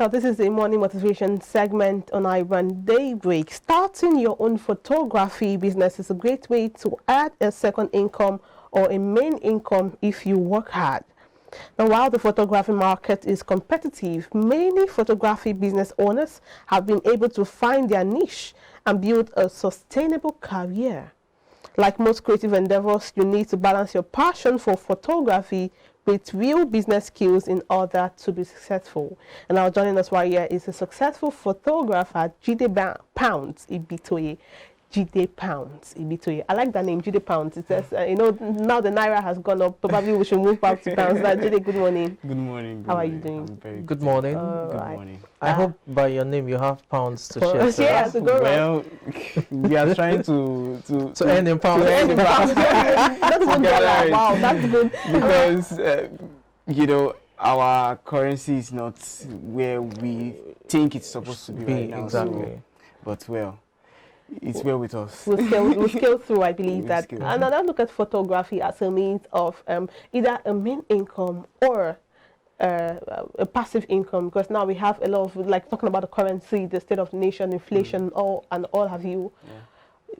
Now, this is a morning motivation segment on iBrand Daybreak. Starting your own photography business is a great way to add a second income or a main income if you work hard. Now, while the photography market is competitive, many photography business owners have been able to find their niche and build a sustainable career. Like most creative endeavors, you need to balance your passion for photography with real business skills in order to be successful. And now joining us right here is a successful photographer, Jide Pounds Ibitoye. Jide Pounds Ibitoye. I like that name, Jide Pounds. It says, now the Naira has gone up. Probably we should move back to pounds. Jide, good morning. Good morning. How are you doing? I'm very good morning. Good morning. I hope by your name you have pounds to share. Yeah, to go well, we are trying to end in pounds. That's good. Wow, that's good. Because our currency is not where we think it's supposed to be right now. Exactly. So, but well, it's well with us. We'll scale through, I believe that. Scale. And I look at photography as a means of either a main income or a passive income, because now we have a lot of, like, talking about the currency, the state of the nation, inflation, all have you.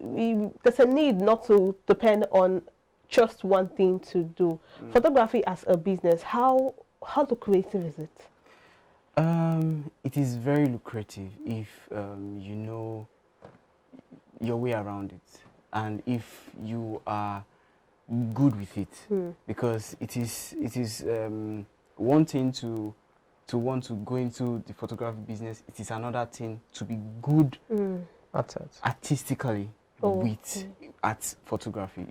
Yeah. There's a need not to depend on just one thing to do. Photography as a business, how lucrative is it? It is very lucrative if you know your way around it, and if you are good with it, because it is one thing to want to go into the photography business. It is another thing to be good artistically at photography,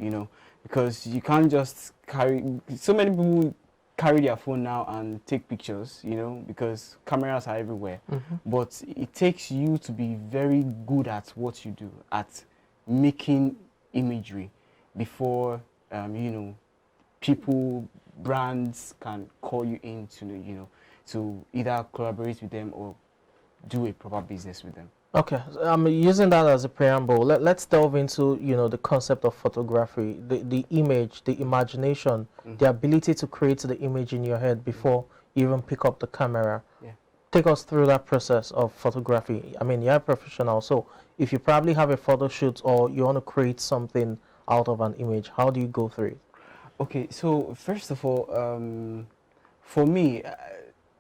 because you can't just carry. So many people carry their phone now and take pictures, because cameras are everywhere. But it takes you to be very good at what you do, at making imagery before people, brands can call you in to either collaborate with them or do a proper business with them. Okay, I'm using that as a preamble. Let's delve into the concept of photography, the image, the imagination, the ability to create the image in your head before you even pick up the camera. Yeah. Take us through that process of photography. I mean, you're a professional, so if you probably have a photo shoot or you want to create something out of an image, how do you go through it? Okay, so first of all, for me,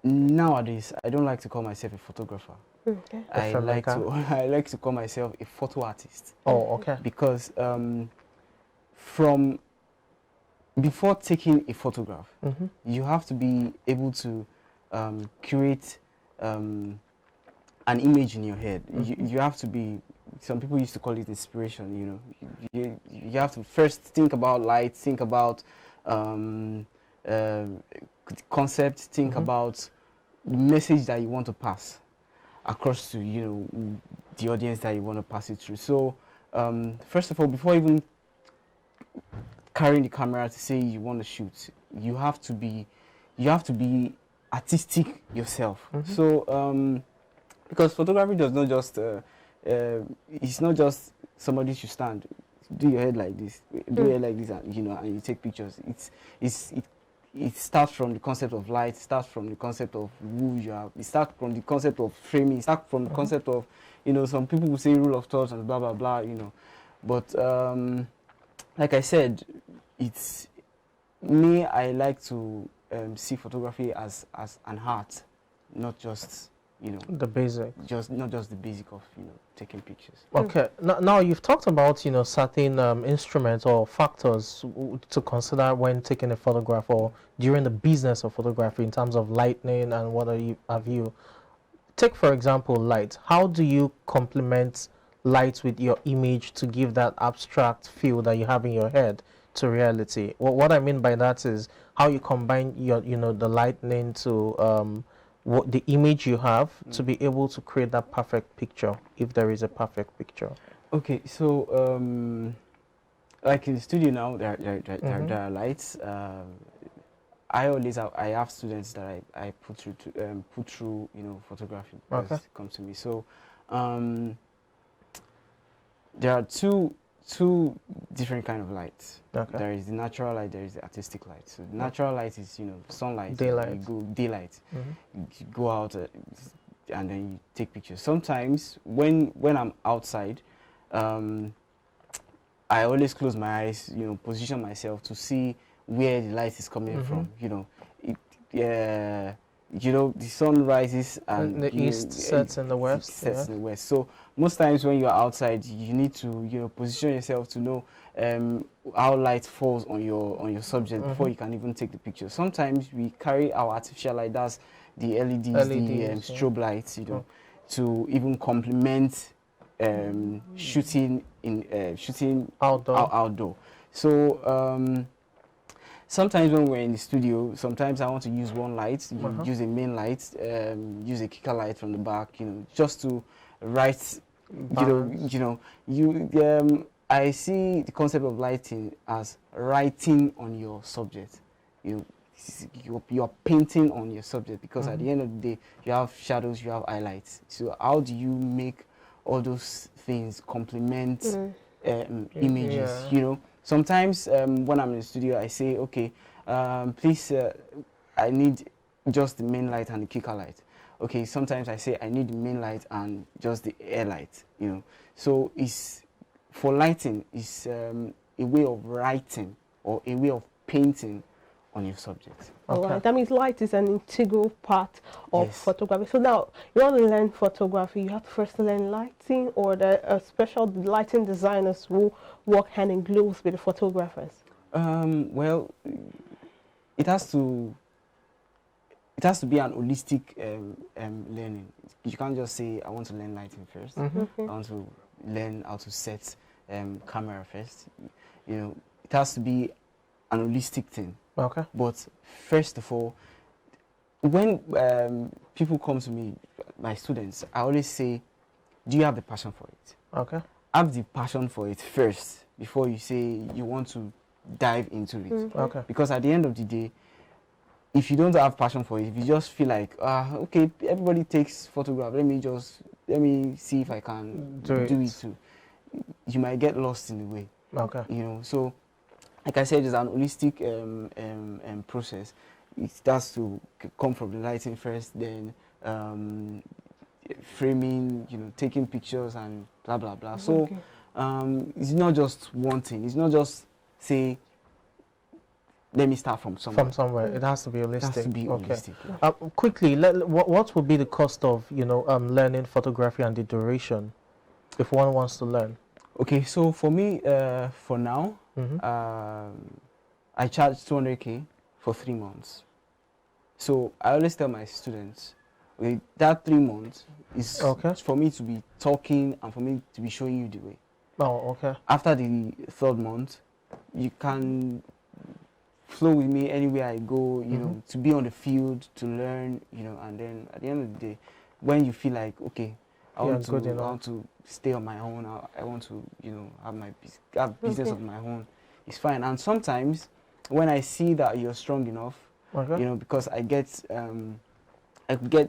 nowadays I don't like to call myself a photographer. Okay. I like to call myself a photo artist. Oh, okay. Because from before taking a photograph, you have to be able to create an image in your head. You have to be. Some people used to call it inspiration. You have to first think about light, think about concept, think about the message that you want to pass across to the audience that you want to pass it through. So first of all, before even carrying the camera to say you want to shoot, you have to be artistic yourself. So because photography does not just it's not just somebody should stand, do your head like this, do your head like this, and and you take pictures. It starts from the concept of light, starts from the concept of who you are, it starts from the concept of framing, it starts from the concept of, some people will say rule of thirds and blah, blah, blah, But like I said, it's me, I like to see photography as an art, not just, the basic. Not just the basic of, taking pictures. Okay. Now you've talked about, certain instruments or factors to consider when taking a photograph or during the business of photography in terms of lighting and what have you. Take, for example, light. How do you complement light with your image to give that abstract feel that you have in your head to reality? What I mean by that is how you combine your, the lighting to what the image you have to be able to create that perfect picture, if there is a perfect picture. Okay, so like in the studio now, there are lights. I have students that I put through photography as it comes to me. So there are two different kind of lights. Okay. There is the natural light, there is the artistic light. So the natural light is sunlight, daylight. You go daylight. You go out, and then you take pictures. Sometimes when I'm outside, I always close my eyes, position myself to see where the light is coming from. Yeah, the sun rises and the east sets in the west. It sets in the west. So most times when you are outside, you need to position yourself to know how light falls on your subject before you can even take the picture. Sometimes we carry our artificial light, that's the LEDs, the strobe lights, to even complement shooting outdoor. So sometimes when we're in the studio, sometimes I want to use one light, use a main light, use a kicker light from the back, just to write. I see the concept of lighting as writing on your subject. You're painting on your subject, because at the end of the day, you have shadows, you have highlights. So how do you make all those things complement images? Sometimes when I'm in the studio, I say, okay, please, I need just the main light and the kicker light. Okay, sometimes I say I need the main light and just the air light. So for lighting, it's a way of writing or a way of painting on your subject. All right, that means light is an integral part of photography. So now, you want to learn photography, you have to first learn lighting, or the special lighting designers who work hand in glove with the photographers? Well, it has to be an holistic learning. You can't just say, I want to learn lighting first. I want to learn how to set camera first. It has to be an holistic thing. Okay. But first of all, when people come to me, my students, I always say, do you have the passion for it? Okay. Have the passion for it first before you say you want to dive into it. Okay. Because at the end of the day, if you don't have passion for it, if you just feel like, okay, everybody takes photograph, let me see if I can do it too, you might get lost in the way. Okay. So like I said, it's an holistic process. It has to come from the lighting first, then framing, taking pictures and blah blah blah. So it's not just one thing. It's not just say, let me start from somewhere. From somewhere, it has to be holistic. It has to be holistic. Quickly, what would be the cost of learning photography and the duration, if one wants to learn? Okay, so for me, for now, I charge 200K for 3 months. So I always tell my students, okay, that 3 months is for me to be talking and for me to be showing you the way. Oh, okay. After the 3rd month, you can flow with me anywhere I go, to be on the field, to learn, and then at the end of the day, when you feel like, okay, I want to stay on my own, I want to, have business of my own, it's fine. And sometimes when I see that you're strong enough, because I get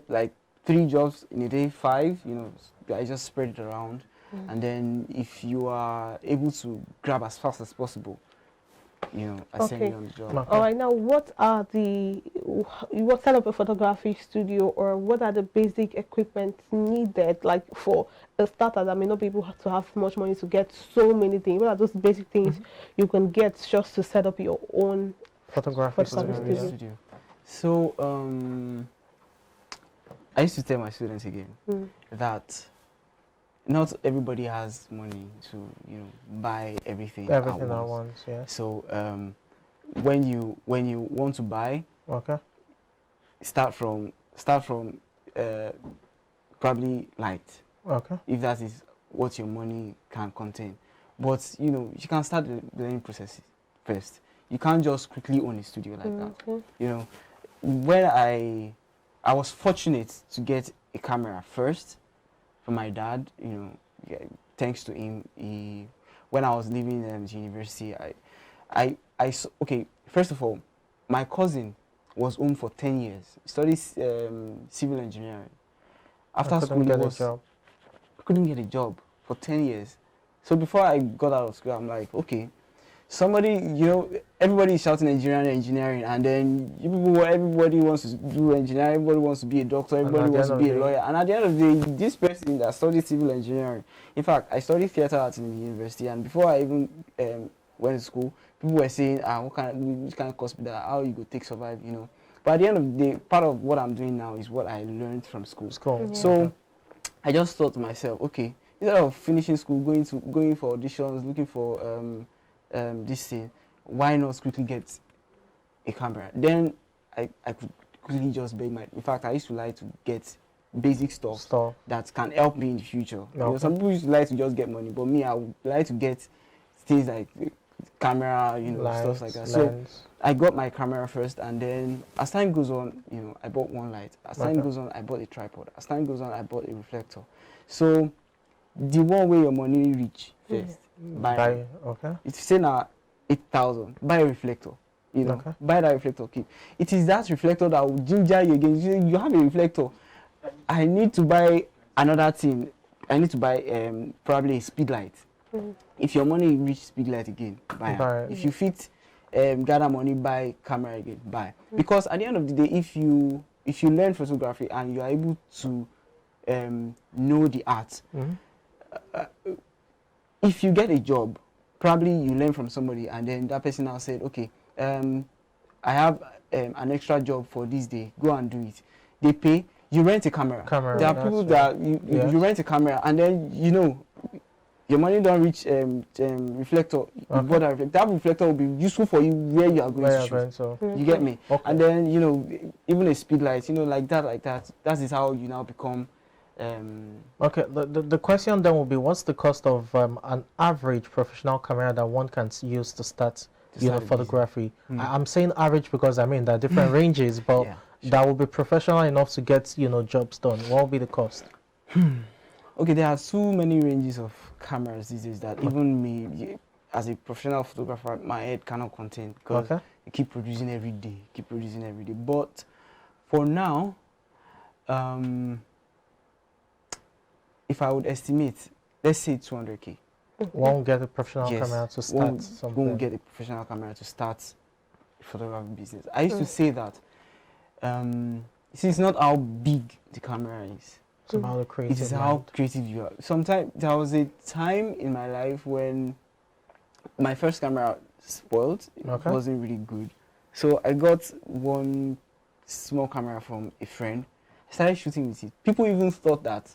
like 3 jobs in a day, 5, I just spread it around. And then if you are able to grab as fast as possible, I send you on the job. All right, now what set up a photography studio, or what are the basic equipment needed, like for a starter that may not be able to have much money to get so many things? What are those basic things you can get just to set up your own photography studio? So I used to tell my students again that not everybody has money to buy everything at once. So when you want to buy, start from probably light, if that is what your money can contain. But you can start the learning process first. You can't just quickly own a studio like that. When I was fortunate to get a camera first from my dad, thanks to him. When I was leaving university, okay, first of all, my cousin was home for 10 years. He studied civil engineering. After school, couldn't get a job for 10 years. So before I got out of school, I'm like, okay. somebody, everybody is shouting engineering, and then everybody wants to do engineering, everybody wants to be a doctor, everybody wants to be a lawyer, and at the end of the day, this person that studied civil engineering, in fact, I studied theater arts in the university, and before I even went to school, people were saying, which kind of course be that, how you go take survive, But at the end of the day, part of what I'm doing now is what I learned from school. Yeah. So I just thought to myself, okay, instead of finishing school, going for auditions, looking for this thing, why not quickly get a camera? Then I could quickly just beg in fact, I used to like to get basic stuff that can help me in the future. Okay. Some people used to like to just get money, but me, I would like to get things like camera, stuff like that. So I got my camera first, and then as time goes on, I bought one light. As time goes on, I bought a tripod. As time goes on, I bought a reflector. So the one way your money reach first, buy. Okay. It's say now 8,000. Buy a reflector. Buy that reflector. Keep. It is that reflector that will ginger you again. You have a reflector. I need to buy another thing. I need to buy probably a speed light. If your money reach speed light again, buy. If you fit gather money, buy camera again, buy. Because at the end of the day, if you learn photography and you are able to know the art, if you get a job, probably you learn from somebody, and then that person now said, okay, I have an extra job for this day, go and do it. They pay, you rent a camera. There are people that you rent a camera, and then your money don't reach reflector. You bought that reflector. That reflector will be useful for you where you are going to shoot. You get me? Okay. And then even a speed light, like that. That is how you now become. Okay. The question then will be, what's the cost of an average professional camera that one can use to start photography? I'm saying average because there are different ranges, but that will be professional enough to get jobs done. What will be the cost? Okay, there are so many ranges of cameras these days that even me, as a professional photographer, my head cannot contain, because you keep producing every day. But for now, if I would estimate, let's say 200K. One will get a professional camera to start something. One will get a professional camera to start a photography business. I used to say that it's not how big the camera is. It is how creative you are. Sometimes there was a time in my life when my first camera spoiled. It wasn't really good. So I got one small camera from a friend. I started shooting with it. People even thought that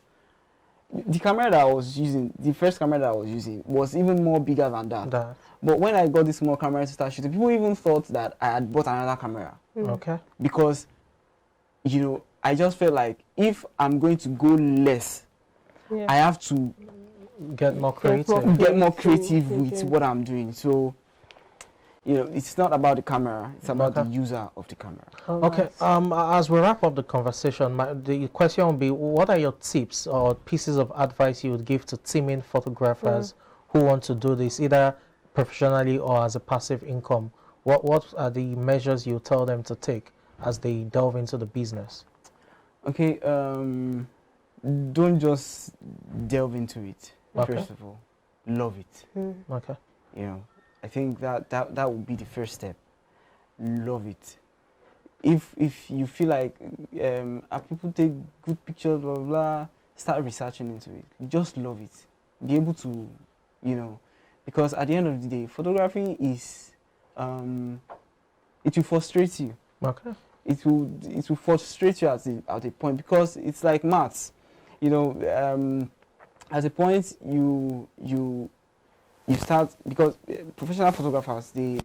the camera that I was using, the first camera that I was using, was even more bigger than that. But when I got this small camera to start shooting, people even thought that I had bought another camera. Because, I just felt like if I'm going to go less, I have to get more creative with what I'm doing. So, it's not about the camera; it's about the user of the camera. Okay. As we wrap up the conversation, the question will be: what are your tips or pieces of advice you would give to teaming photographers who want to do this, either professionally or as a passive income? What are the measures you tell them to take as they delve into the business? Okay, don't just delve into it. First of all, love it. Okay. I think that would be the first step. Love it. If you feel like people take good pictures, blah, blah, blah, start researching into it. Just love it. Be able to, because at the end of the day, photography is, it will frustrate you. Okay. It will frustrate you at a point, because it's like maths. At a point you start, because professional photographers, their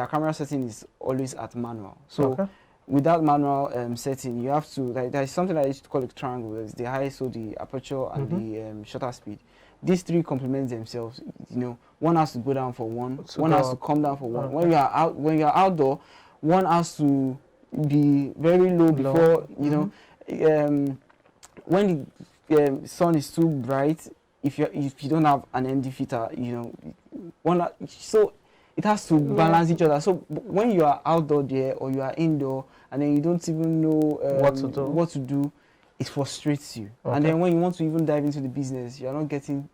camera setting is always at manual. So with that manual setting, you have to, there is something I used to call a triangle. There's the ISO, the aperture, and the shutter speed. These three complement themselves. One has to go down for one has to come down for one. When you are outdoor, one has to be very low before, when the sun is too bright, if you don't have an ND filter, so it has to balance each other. So when you are outdoor there, or you are indoor, and then you don't even know what to do, it frustrates you. And then when you want to even dive into the business, you are not getting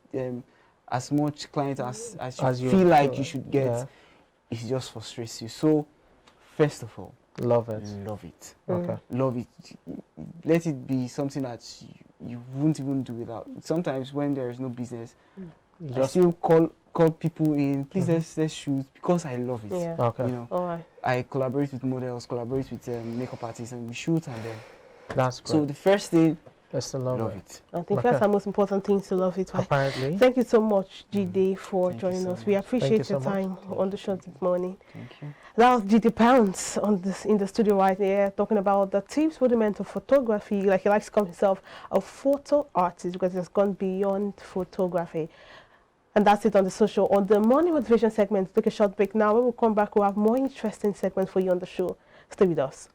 as much clients as you As you feel like feel you it, should get, yeah. it just frustrates you. So, first of all, Love it. love it. Okay. Love it. Let it be something that you won't even do without. Sometimes when there is no business, You I just still call people in, please let's shoot, because I love it. Yeah. okay. You know, All right. I collaborate with models, collaborate with makeup artists, and we shoot, and then. That's great. So the first thing, Let's still love love it. it. I think Okay. that's the most important thing, to love it. Right? Apparently. Thank you so much, Jide, for Thank you joining so us. We much. appreciate Thank you your so much. time on the show this morning. Thank you. That was Jide Pounds in the studio right here, talking about the tips rudiment of photography. Like he likes to call himself a photo artist because he has gone beyond photography. And that's it on the social. On the morning motivation segment, take a short break now. When we come back, we'll have more interesting segments for you on the show. Stay with us.